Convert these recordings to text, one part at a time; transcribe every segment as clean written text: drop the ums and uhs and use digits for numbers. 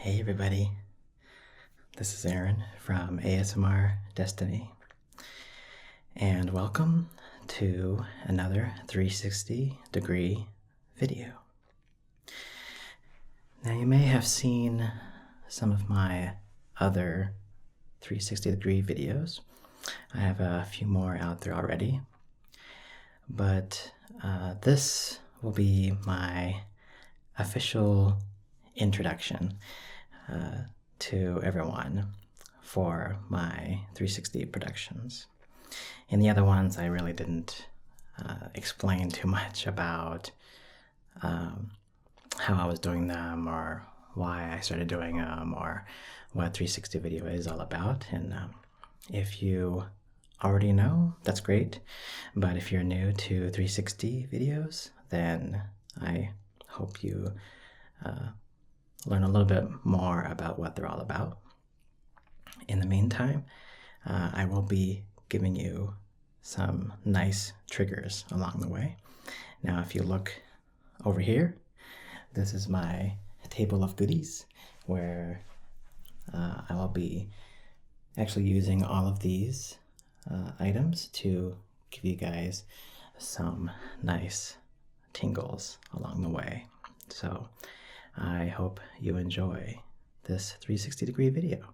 Hey everybody, this is Aaron from ASMR Destiny, and welcome to another 360-degree video. Now you may have seen some of my other 360-degree videos. I have a few more out there already, but this will be my official introduction to everyone for my 360 productions. In the other ones, I really didn't explain too much about how I was doing them or why I started doing them or what 360 video is all about. And if you already know, that's great. But if you're new to 360 videos, then I hope you learn a little bit more about what they're all about. In the meantime, I will be giving you some nice triggers along the way. Now, if you look over here, this is my table of goodies where I will be actually using all of these items to give you guys some nice tingles along the way. So I hope you enjoy this 360-degree video.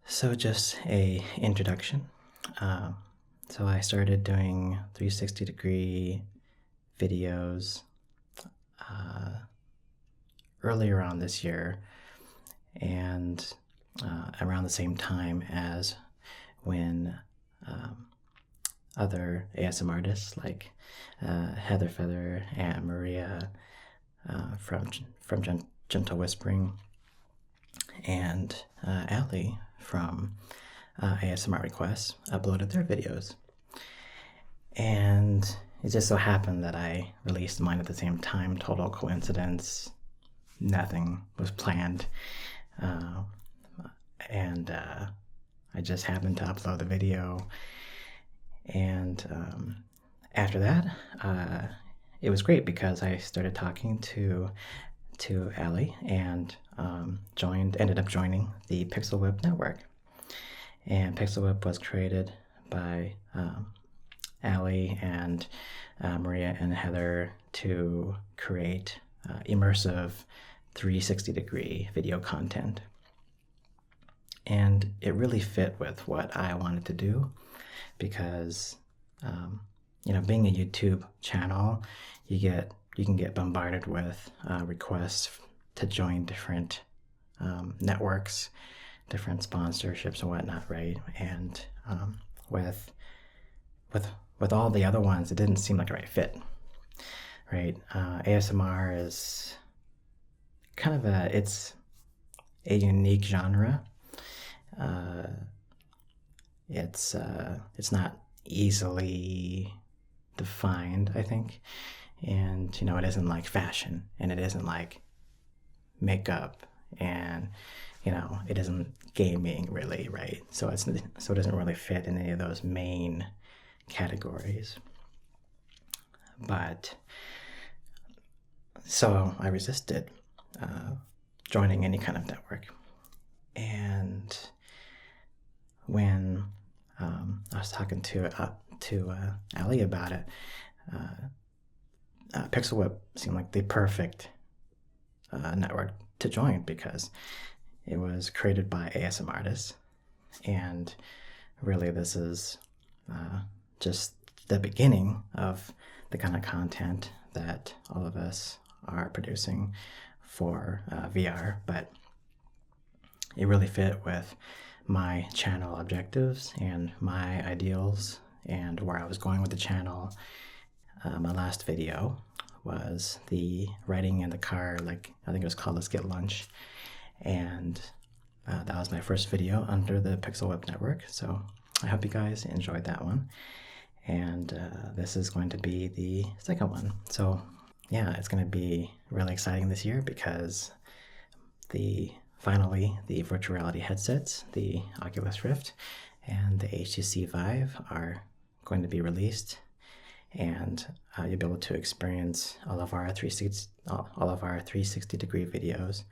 So just a introduction. So I started doing 360-degree videos earlier on this year, and around the same time as when other ASMR artists like Heather Feather and Maria from Gentle Whispering and Allie from ASMR Requests uploaded their videos. And it just so happened that I released mine at the same time. Total coincidence. Nothing was planned. And I just happened to upload the video. And after that, it was great because I started talking to Allie and ended up joining the Pixel Whip network. And Pixel Whip was created by Allie and Maria and Heather to create immersive 360-degree video content. And it really fit with what I wanted to do because being a YouTube channel, you can get bombarded with requests to join different networks, different sponsorships and whatnot, right? And with all the other ones, it didn't seem like a right fit, right? ASMR is kind of it's a unique genre. It's not easily defined, I think. And, it isn't like fashion, and it isn't like makeup, and, it isn't gaming really, right? So it doesn't really fit in any of those main categories. But, so I resisted joining any kind of network. And when I was talking to Allie about it, Pixel Whip seemed like the perfect network to join because it was created by ASMR artists, and really this is just the beginning of the kind of content that all of us are producing for VR, but it really fit with my channel objectives and my ideals and where I was going with the channel. My last video was the riding in the car, I think it was called Let's Get Lunch. And that was my first video under the Pixel Whip network. So I hope you guys enjoyed that one. And this is going to be the second one. So yeah, it's going to be really exciting this year because finally the virtual reality headsets, the Oculus Rift and the HTC Vive are going to be released. and you'll be able to experience all of our 360-degree videos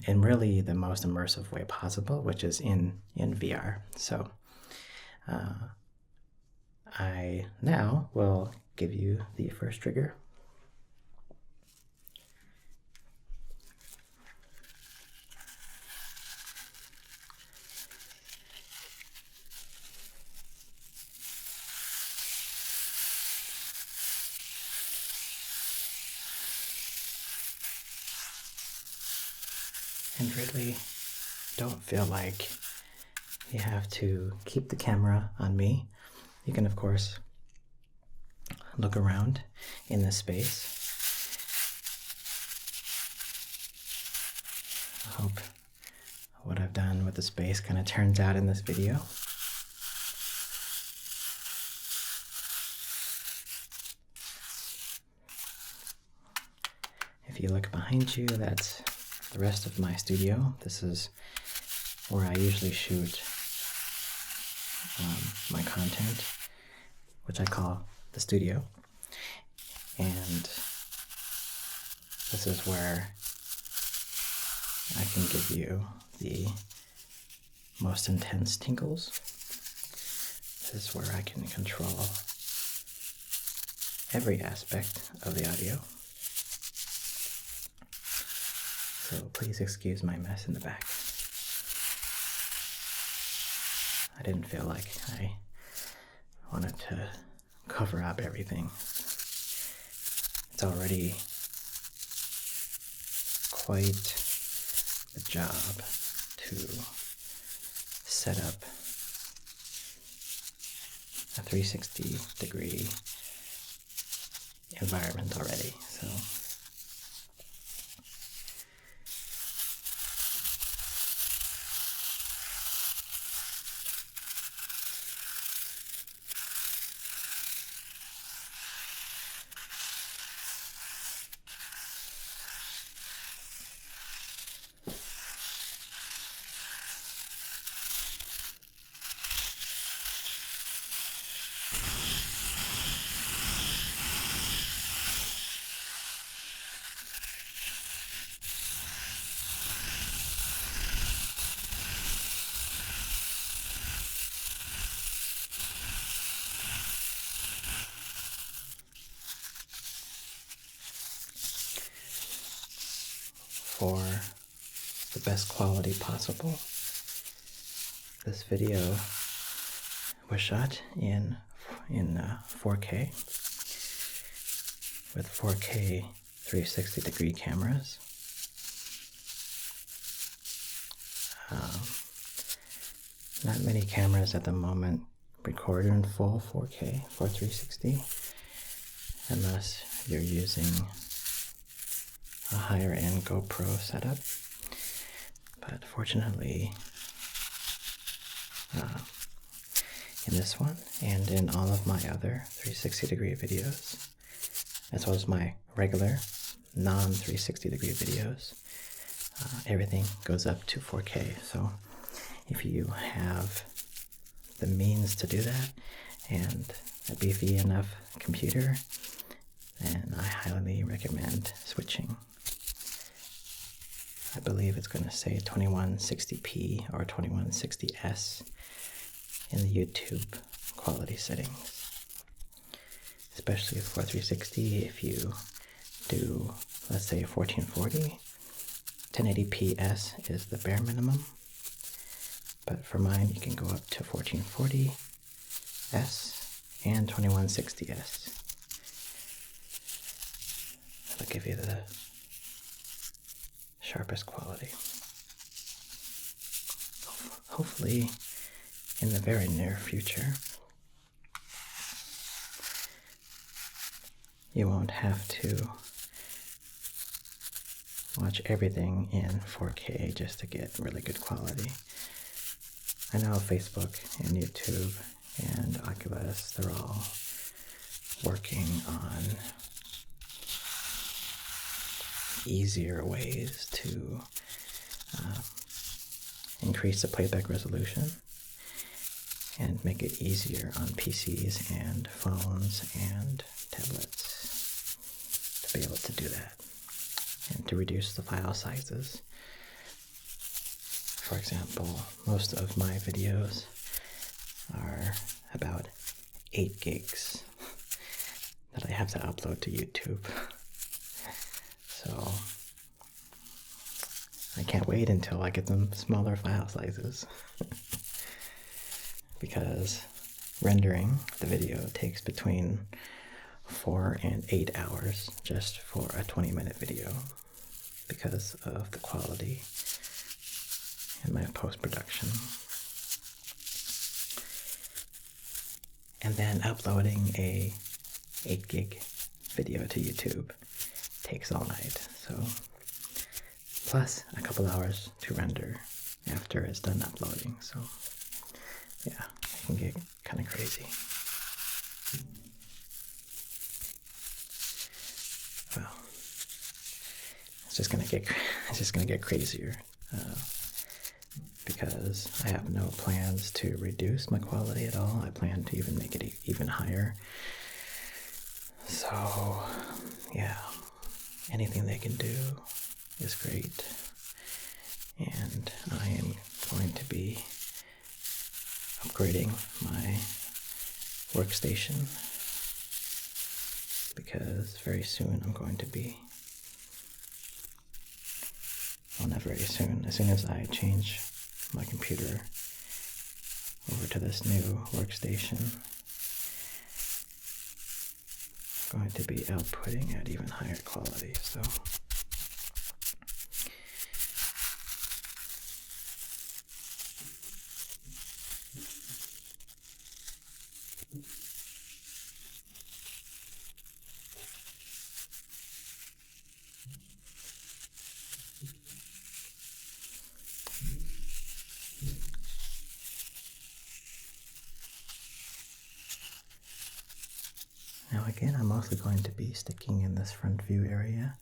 in really the most immersive way possible, which is in VR. So I now will give you the first trigger. And really don't feel like you have to keep the camera on me. You can, of course, look around in this space. I hope what I've done with the space kind of turns out in this video. If you look behind you, that's the rest of my studio. This is where I usually shoot my content, which I call the studio. And this is where I can give you the most intense tingles. This is where I can control every aspect of the audio. So please excuse my mess in the back. I didn't feel like I wanted to cover up everything. It's already quite a job to set up a 360-degree environment already. So for the best quality possible, this video was shot in 4K with 4K 360-degree cameras. Not many cameras at the moment record in full 4K for 360 unless you're using a higher end GoPro setup. But fortunately, in this one and in all of my other 360-degree videos, as well as my regular non-360-degree videos, everything goes up to 4K. So if you have the means to do that and a beefy enough computer, then I highly recommend switching. I believe it's going to say 2160p or 2160s in the YouTube quality settings. Especially for 360, if you do, let's say, 1440, 1080p's is the bare minimum. But for mine, you can go up to 1440s and 2160s. That'll give you the sharpest quality. Hopefully, in the very near future, you won't have to watch everything in 4K just to get really good quality. I know Facebook and YouTube and Oculus, they're all working on easier ways to increase the playback resolution. and make it easier on PCs and phones and tablets to be able to do that, and to reduce the file sizes. For example, most of my videos are about 8 gigs that I have to upload to YouTube. So I can't wait until I get some smaller file sizes. Because rendering the video takes between 4 and 8 hours just for a 20-minute video because of the quality in my post-production. And then uploading a 8 gig video to YouTube takes all night. So plus a couple hours to render after it's done uploading. So yeah, it can get kind of crazy. Well, it's just gonna get crazier because I have no plans to reduce my quality at all. I plan to even make it even higher. So yeah, anything they can do is great, and I am going to be upgrading my workstation because very soon I'm going to be, well, not very soon, as soon as I change my computer over to this new workstation, I'm going to be outputting at even higher quality. So now again, I'm mostly going to be sticking in this front view area,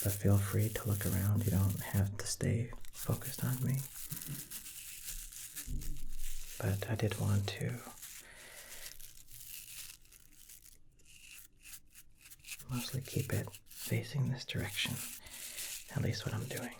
but feel free to look around. You don't have to stay focused on me. But I did want to mostly keep it facing this direction, at least what I'm doing.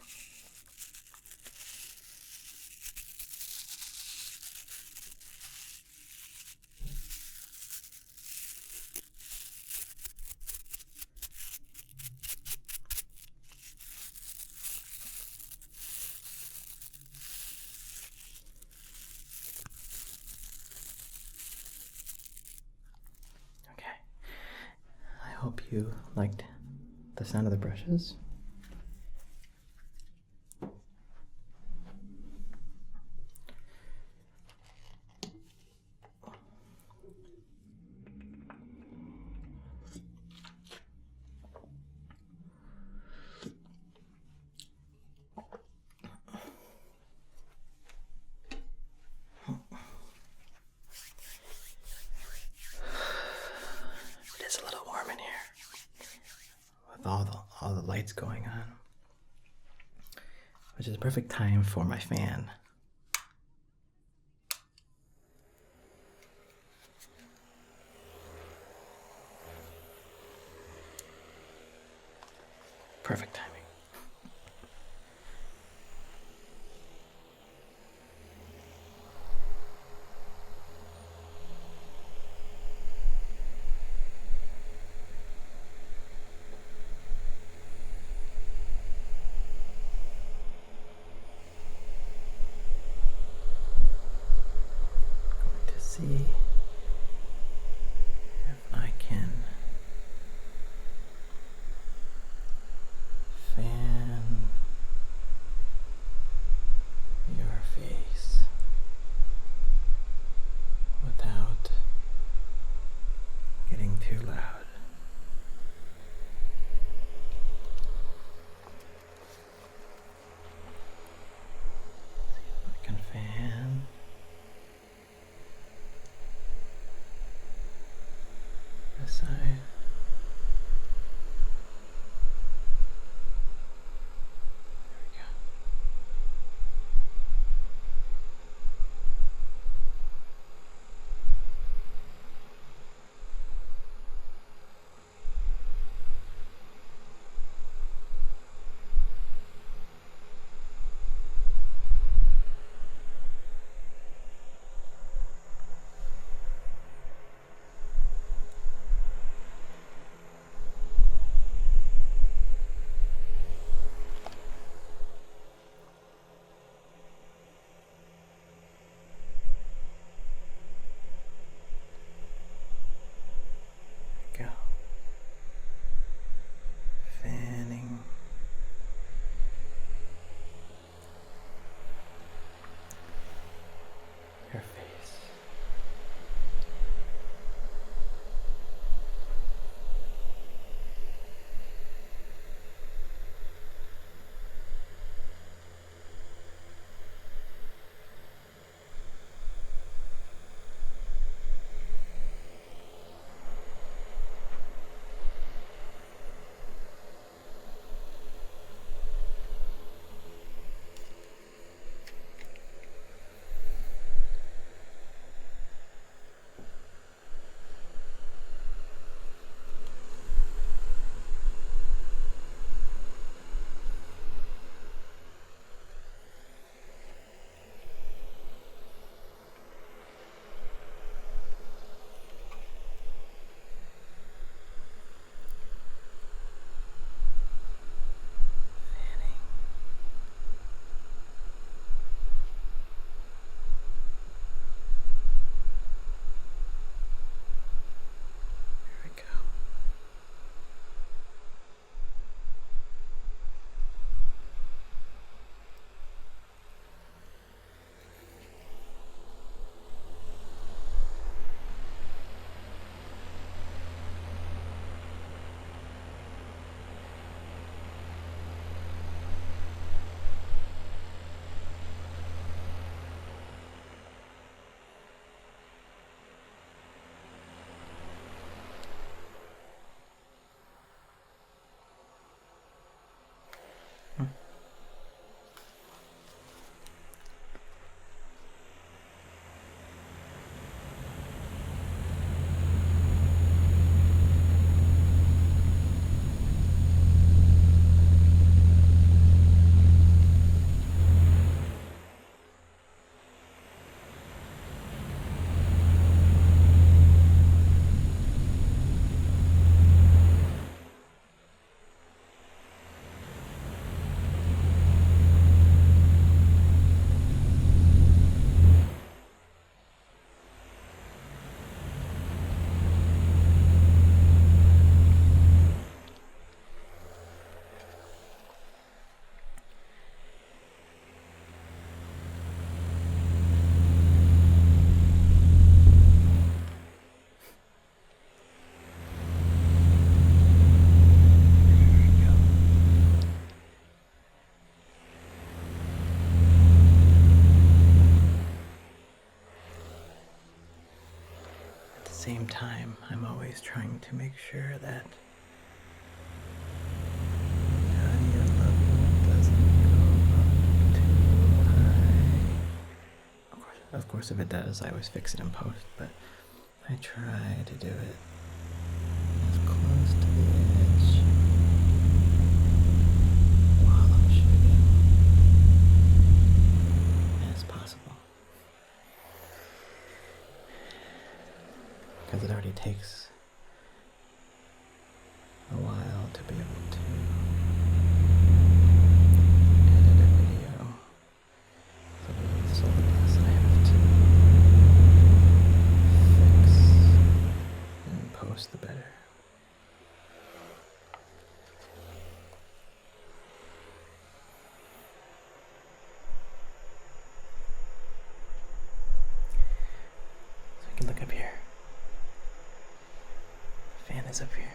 I hope you liked the sound of the brushes. All the lights going on, which is a perfect time for my fan. Perfect timing. See if I can time, I'm always trying to make sure that audio level doesn't go up too high. Of course, if it does, I always fix it in post, but I try to do it as close to the edge while I'm shooting as possible. Because it already takes a while to be able to edit a video. So the less I have to fix and post, the better. So I can look up here. The fan is up here.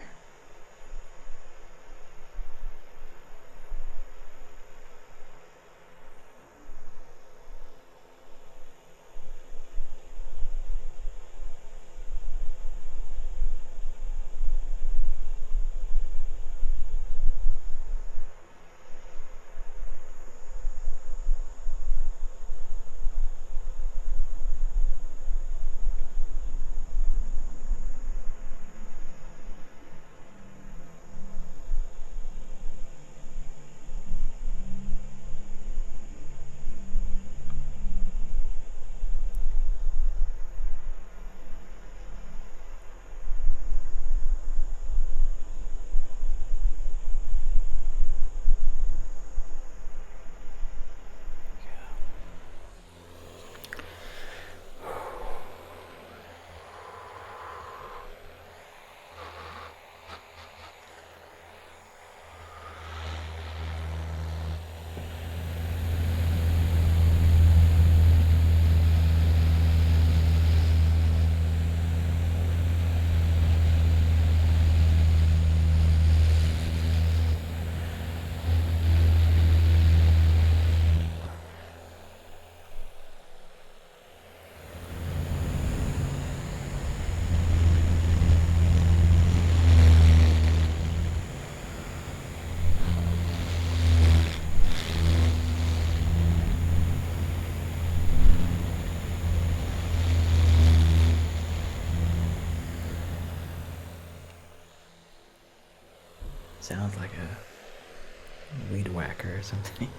Sounds like a weed whacker or something.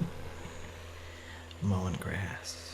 Mowing grass.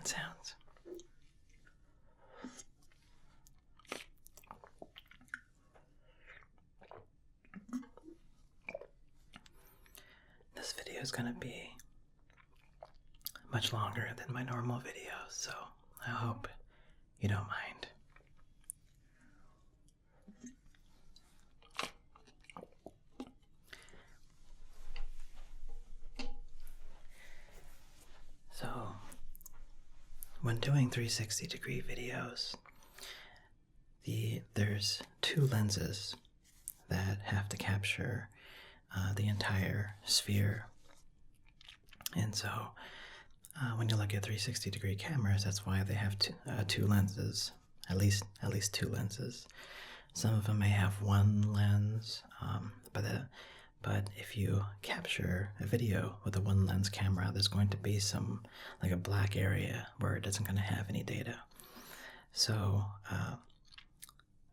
Sounds. This video is going to be much longer than my normal videos, so I hope you don't mind. So, when doing 360-degree videos, there's two lenses that have to capture the entire sphere. And so, when you look at 360-degree cameras, that's why they have two lenses, at least two lenses. Some of them may have one lens, but if you capture a video with a one lens camera, there's going to be like a black area where it isn't going to have any data. So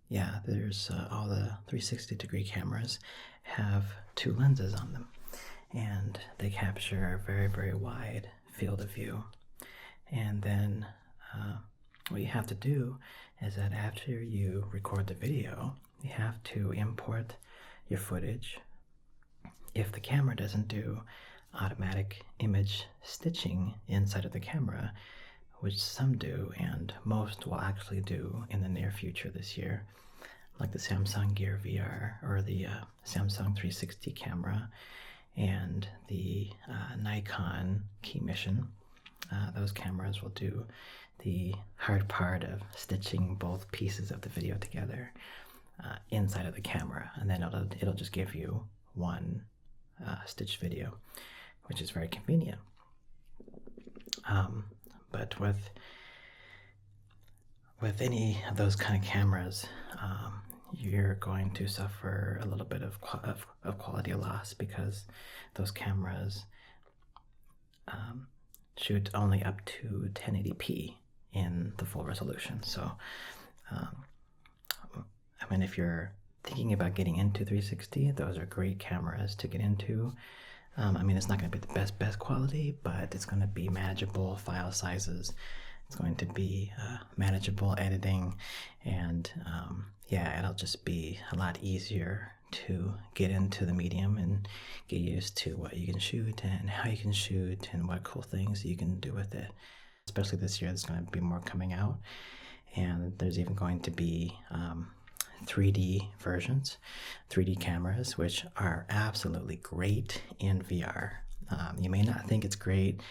yeah, there's all the 360-degree cameras have two lenses on them, and they capture a very, very wide field of view. And then what you have to do is that after you record the video, you have to import your footage. If the camera doesn't do automatic image stitching inside of the camera, which some do and most will actually do in the near future this year, like the Samsung GearVR or the Samsung 360 camera and the Nikon Key Mission, those cameras will do the hard part of stitching both pieces of the video together inside of the camera, and then it'll just give you one stitched video, which is very convenient. But with any of those kind of cameras, you're going to suffer a little bit of quality loss, because those cameras shoot only up to 1080p in the full resolution. So, I mean, if you're thinking about getting into 360, those are great cameras to get into. I mean, it's not going to be the best quality, but it's going to be manageable file sizes. It's going to be manageable editing, and yeah, it'll just be a lot easier to get into the medium and get used to what you can shoot and how you can shoot and what cool things you can do with it. Especially this year, there's going to be more coming out, and there's even going to be 3D versions, 3D cameras, which are absolutely great in VR. You may not think it's great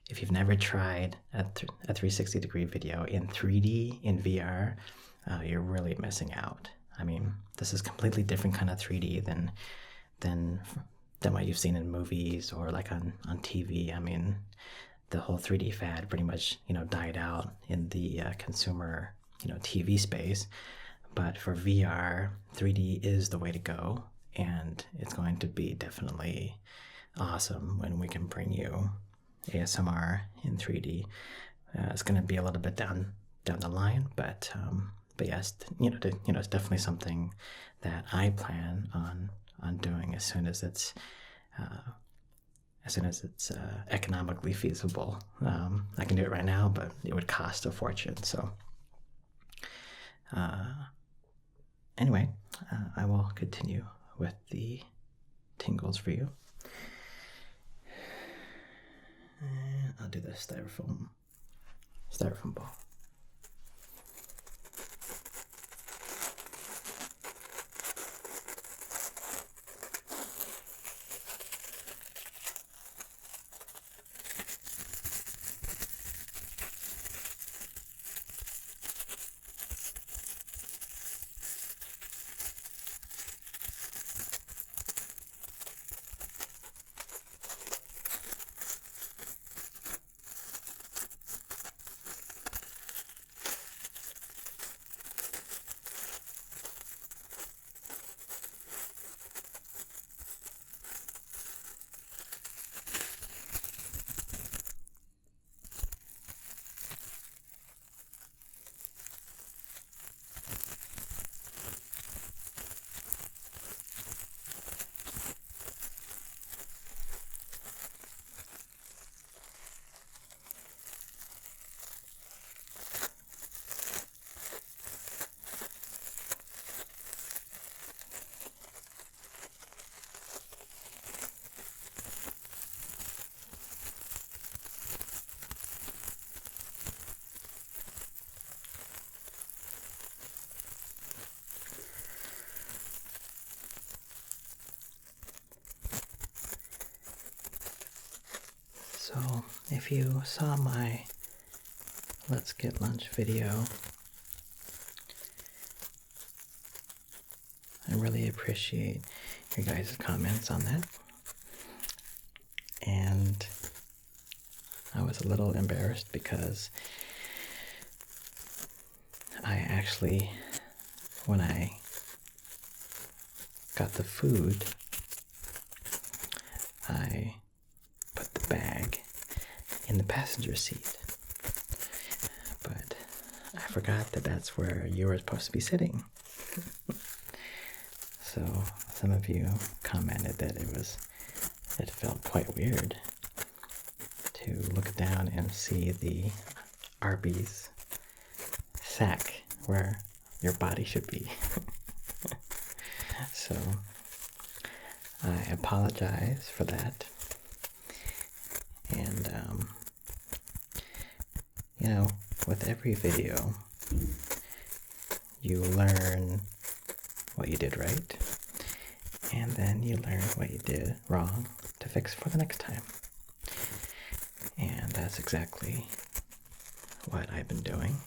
if you've never tried a 360-degree video in 3D in VR. You're really missing out. I mean, this is completely different kind of 3D than what you've seen in movies or like on TV. I mean, the whole 3D fad pretty much died out in the consumer TV space. But for VR, 3D is the way to go, and it's going to be definitely awesome when we can bring you ASMR in 3D. It's going to be a little bit down the line, but yes, it's definitely something that I plan on doing as soon as it's economically feasible. I can do it right now, but it would cost a fortune. So. Anyway, I will continue with the tingles for you. And I'll do the styrofoam ball. if you saw my Let's Get Lunch video, I really appreciate your guys' comments on that. And I was a little embarrassed because I actually, when I got the food, I put the bag in the passenger seat. But I forgot that that's where you were supposed to be sitting. So some of you commented that it felt quite weird to look down and see the Arby's sack where your body should be. So I apologize for that. And you know, with every video, you learn what you did right, and then you learn what you did wrong to fix for the next time. And that's exactly what I've been doing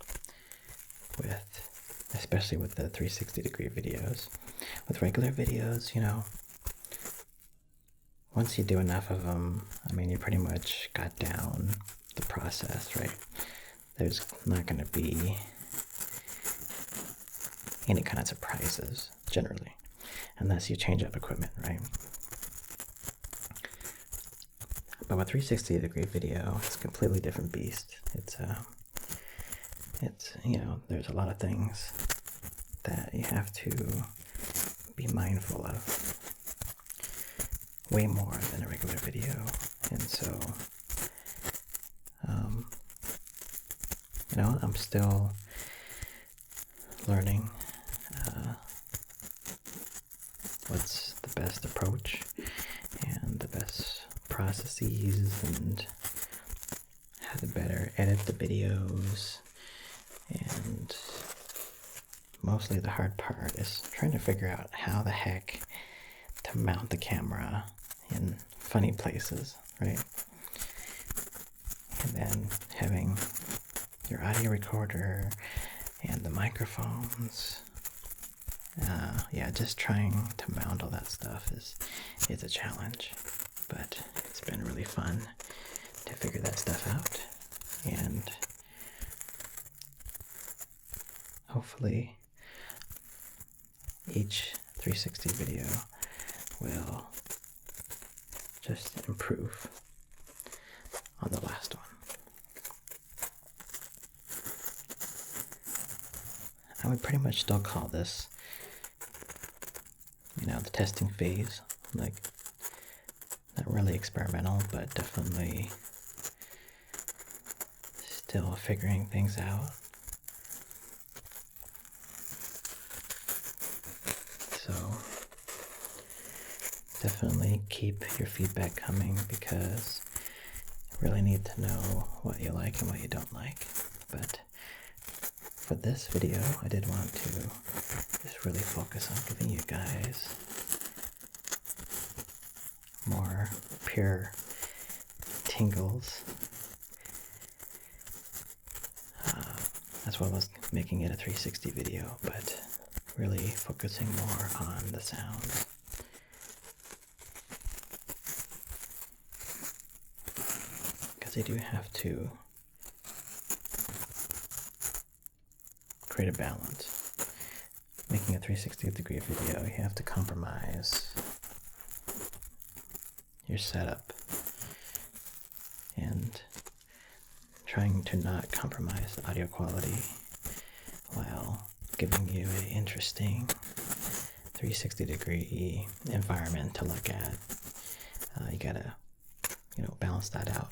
with, especially with the 360-degree videos. With regular videos, you know, once you do enough of them, I mean, you pretty much got down the process, right? There's not going to be any kind of surprises, generally, unless you change up equipment, right? But with 360-degree video, it's a completely different beast. It's you know, there's a lot of things that you have to be mindful of, way more than a regular video. And so, you know, I'm still learning what's the best approach and the best processes and how to better edit the videos. And mostly the hard part is trying to figure out how the heck to mount the camera in funny places, right? And then having your audio recorder and the microphones. Yeah, just trying to mount all that stuff is a challenge, but it's been really fun to figure that stuff out. And hopefully each 360 video will just improve on the last one. I would pretty much still call this, you know, the testing phase. Like, not really experimental, but definitely still figuring things out. So definitely keep your feedback coming, because I really need to know what you like and what you don't like. But for this video, I did want to just really focus on giving you guys more pure tingles, as well as making it a 360 video, but really focusing more on the sounds. Because you do have to create a balance. Making a 360-degree video, you have to compromise your setup and trying to not compromise the audio quality while giving you an interesting 360-degree environment to look at. You gotta, you know, balance that out.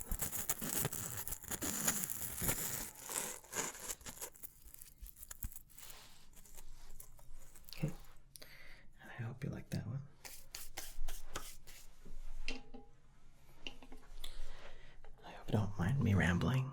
Okay, I hope you like that one. I hope you don't mind me rambling.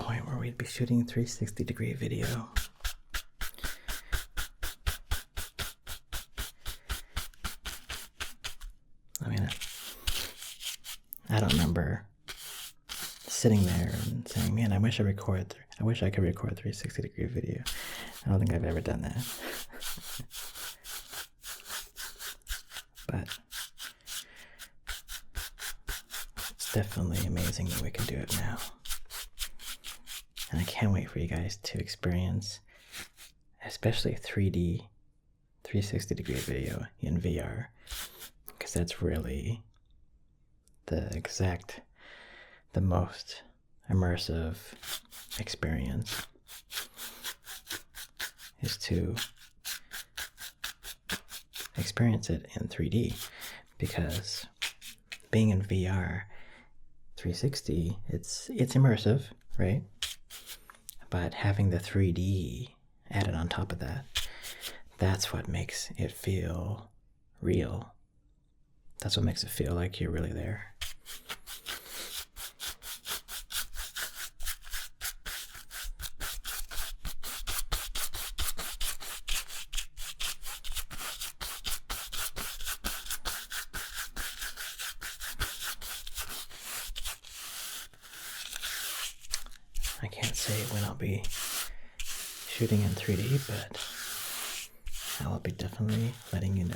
point where we'd be shooting 360-degree video. I mean, I don't remember sitting there and saying, man, I wish I could record 360-degree video. I don't think I've ever done that. But it's definitely amazing that we can do it now. And I can't wait for you guys to experience, especially 3D, 360-degree video in VR, because that's really the most immersive experience, is to experience it in 3D, because being in VR 360, it's immersive, right? But having the 3D added on top of that, that's what makes it feel real. That's what makes it feel like you're really there. I can't say when I'll be shooting in 3D, but I'll be definitely letting you know.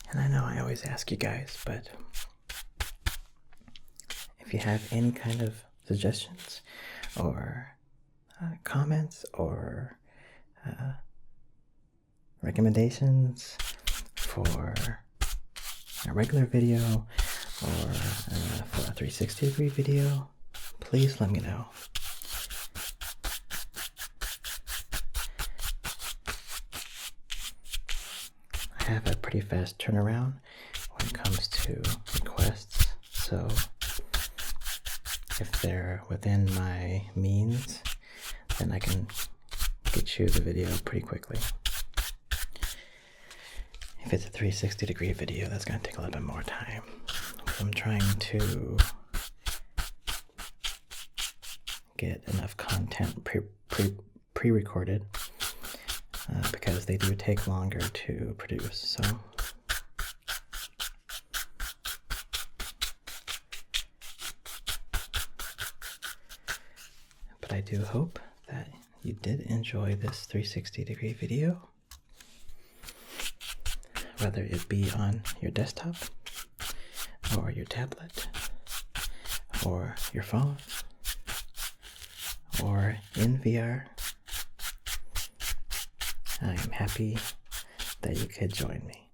And I know I always ask you guys, but if you have any kind of suggestions or comments or recommendations for a regular video or for a 360-degree video, please let me know. I have a pretty fast turnaround when it comes to requests, so if they're within my means, then I can get you the video pretty quickly. If it's a 360-degree video, that's going to take a little bit more time. I'm trying to get enough content pre-recorded because they do take longer to produce. So but I do hope that you did enjoy this 360-degree video, whether it be on your desktop or your tablet or your phone or in VR. I am happy that you could join me.